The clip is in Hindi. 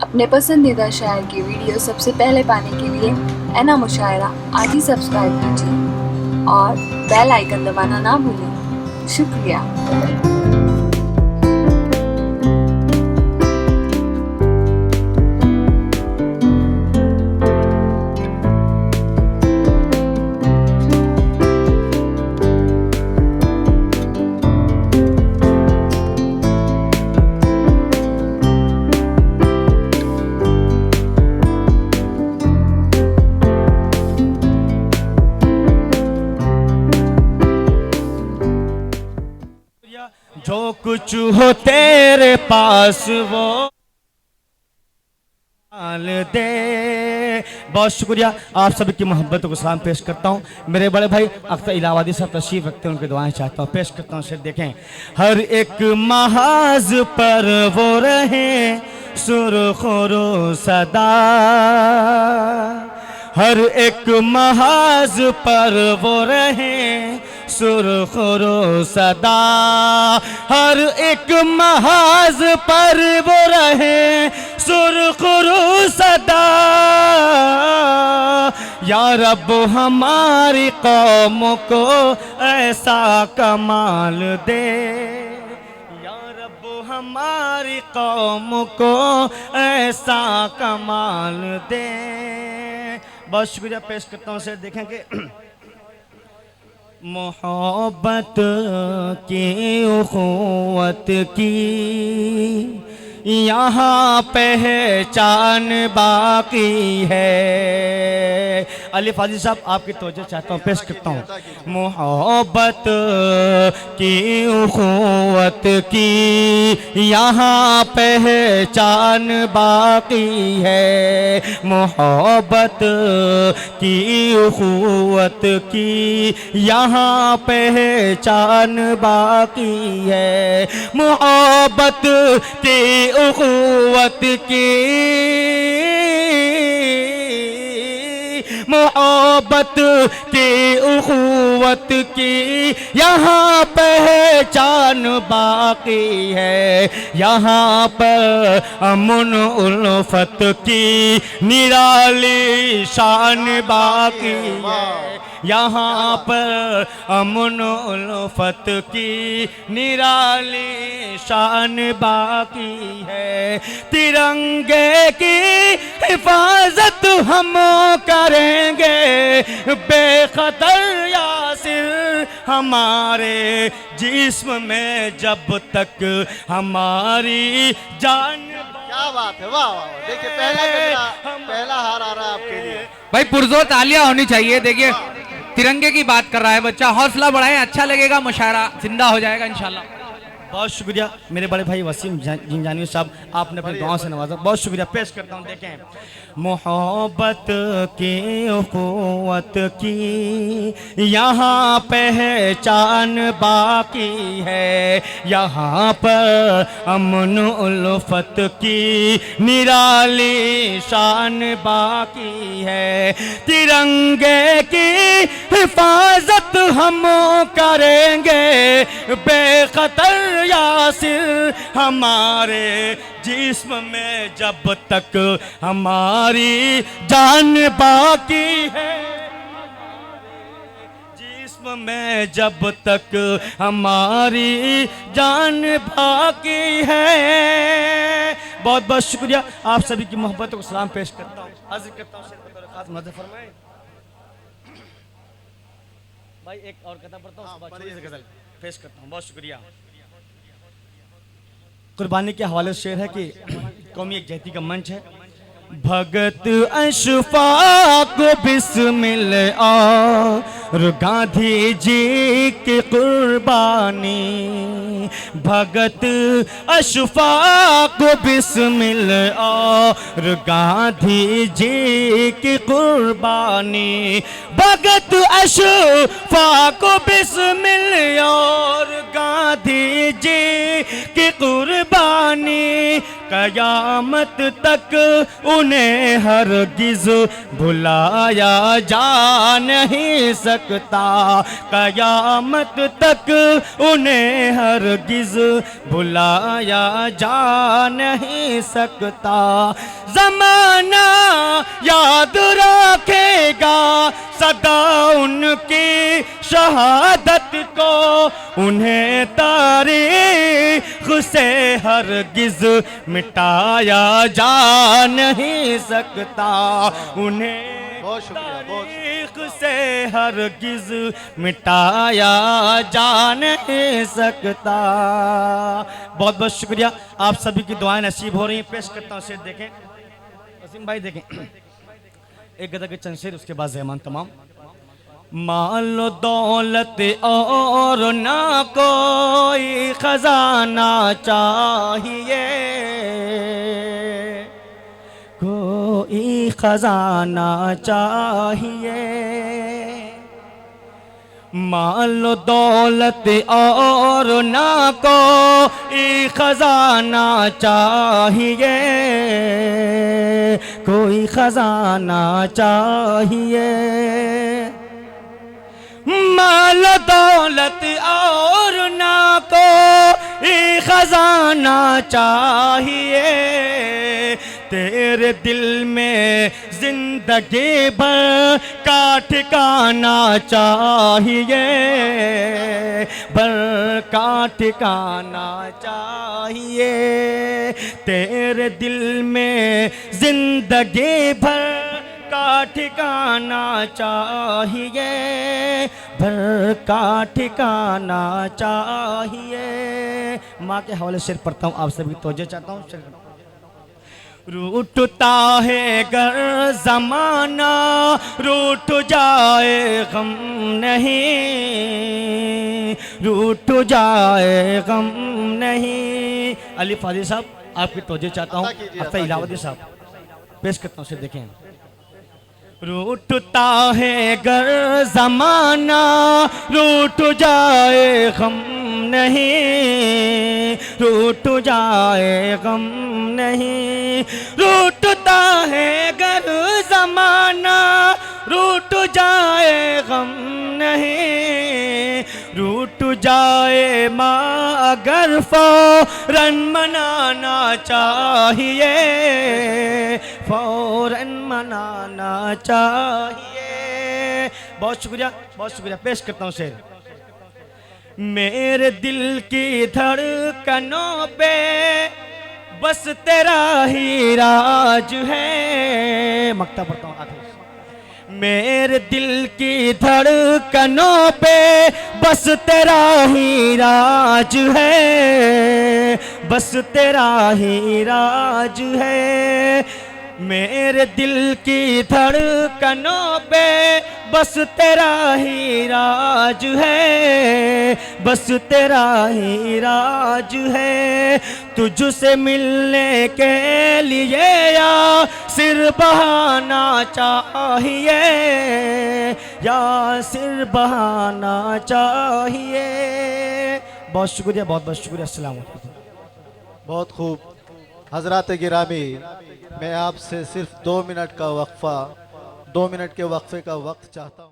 अपने पसंदीदा शायर की वीडियो सबसे पहले पाने के लिए एना मुशायरा आज ही सब्सक्राइब कीजिए और बेल आइकन दबाना ना भूलें। शुक्रिया। जो कुछ हो तेरे पास वो डाल दे। बहुत शुक्रिया, आप सभी की मोहब्बत को सलाम पेश करता हूँ। मेरे बड़े भाई अख्तर इलाहाबादी साहब तशरीफ रखते हैं, उनकी दुआएं चाहता हूँ, पेश करता हूँ। शेर देखें। हर एक महाज पर वो रहे सुरखुरो सदा, हर एक महाज पर वो रहे सुरखुरो सदा, हर एक महाज पर वो रहे सुरखुरो सदा। या रब हमारी कौम को ऐसा कमाल दे, या रब हमारी कौम को ऐसा कमाल दे। बहुत शुक्रिया, पेश करता हूँ। से देखेंगे मोहब्बत की उखुवत की यहाँ पहचान बाकी है। अली फाजिल साहब आपकी तवज्जो चाहता हूँ, पेश करता हूँ। मोहब्बत की उखुवत की यहाँ पहचान बाकी है, मोहब्बत की उखुवत की यहाँ पहचान बाकी है, मोहब्बत की उखुवत की, मोहब्बत की उखुवत की यहाँ पहचान बाकी है, यहाँ पर अमन उल्फत की निराली शान बाकी है, यहाँ पर अमन उल्फत की निराली शान बाकी है। तिरंगे की हिफाजत हम करेंगे बेखतर यासिर हमारे जिस्म में जब तक हमारी जान। क्या बात है, वाह वाह। देखिए पहला हार आ रहा है आपके लिए। भाई पुरजोर तालियां होनी चाहिए। देखिए तिरंगे की बात कर रहा है बच्चा, हौसला बढ़ाएं, अच्छा लगेगा, मुशायरा जिंदा हो जाएगा इंशाल्लाह। बहुत शुक्रिया मेरे बड़े भाई वसीम जिंजानवी साहब, आपने अपनी दुआओं से नवाजा। बहुत शुक्रिया, पेश करता हूँ। देखें। मोहब्बत की उखुवत की यहाँ पहचान बाकी है, यहाँ पर अमन उल्फत की निराली शान बाकी है। तिरंगे की हिफाजत हम करेंगे बेखतर यासिर हमारे जिस्म में जब तक हमारी जान बाकी है, जिस्म में जब तक हमारी जान बाकी है। बहुत बहुत शुक्रिया, आप सभी की मोहब्बत को सलाम पेश करता हूँ, हाजिर करता हूँ। नजर फरमाएं भाई, एक और कथा पढ़ता हूँ, गजल पेश करता हूँ। बहुत शुक्रिया। कुर्बानी के हवाले से शेर है कि कौमी यकजहती का मंच है। भगत अशफाक बिस्मिल और गांधी जी की कुर्बानी, भगत अशफाक बिस्मिल और गांधी जी की कुर्बानी, भगत अशफाक बिस्मिल और गांधी जी की कुर्बानी, कयामत तक उन्हें हरगिज भुलाया जा नहीं सकता, कयामत तक उन्हें हरगिज भुलाया जा नहीं सकता। ज़माना याद रखेगा सदा उनकी शहादत को, उन्हें तारीख से हरगिज मिटाया जा नहीं सकता, उन्हें बहुत शुक्रिया, बहुत तारीख से हरगिज मिटाया जा नहीं सकता। बहुत बहुत शुक्रिया, आप सभी की दुआएं नसीब हो रही हैं। पेश करता हूँ शेर, देखें वसीम भाई, देखें एक गदा के चंद शेर, उसके बाद ज़हमान तमाम। माल दौलत और ना कोई खजाना चाहिए, कोई खजाना चाहिए, माल दौलत और ना कोई खजाना चाहिए, कोई खजाना चाहिए, माल दौलत और ना कोई खजाना चाहिए, तेरे दिल में जिंदगी भर का ठिकाना चाहिए, भर का ठिकाना चाहिए, तेरे दिल में जिंदगी भर का ठिकाना चाहिए, भर का ठिकाना चाहिए। माँ के हवाले शेर पढ़ता हूँ, आप सभी तवज्जो चाहता हूँ। शेर रूठता है गर ज़माना, रूठ जाए गम नहीं, रूठ जाए गम नहीं। अली फाजिल साहब, आपकी तवज्जो चाहता हूँ। अख्तर इलावदी साहब, पेश करता हूँ शेर, देखें। रूठता है गर ज़माना, रूठ जाए गम नहीं, रूठ जाए गम नहीं, रूठता है गर ज़माना, रूठ जाए गम नहीं, रूठ जाए माँ अगर फौरन मनाना चाहिए, फौरन मनाना चाहिए। बहुत शुक्रिया, बहुत शुक्रिया। पेश करता हूँ शेर। मेरे दिल की धड़कनों पे बस तेरा ही राज है, मक्ता पढ़ता हूँ आखिर। मेरे दिल की धड़कनों पे बस तेरा ही राज है, बस तेरा ही राज है, मेरे दिल की धड़कनों पे बस तेरा ही राज है, बस तेरा ही राज है, तुझसे मिलने के लिए या सिर बहाना चाहिए, या सिर बहाना चाहिए। बहुत शुक्रिया, बहुत बहुत शुक्रिया। अस्सलाम वालेकुम। बहुत खूब। हजरात गिरामी, मैं आपसे सिर्फ 2 मिनट का वक्फा, 2 मिनट के वक्फे का वक्त चाहता हूँ।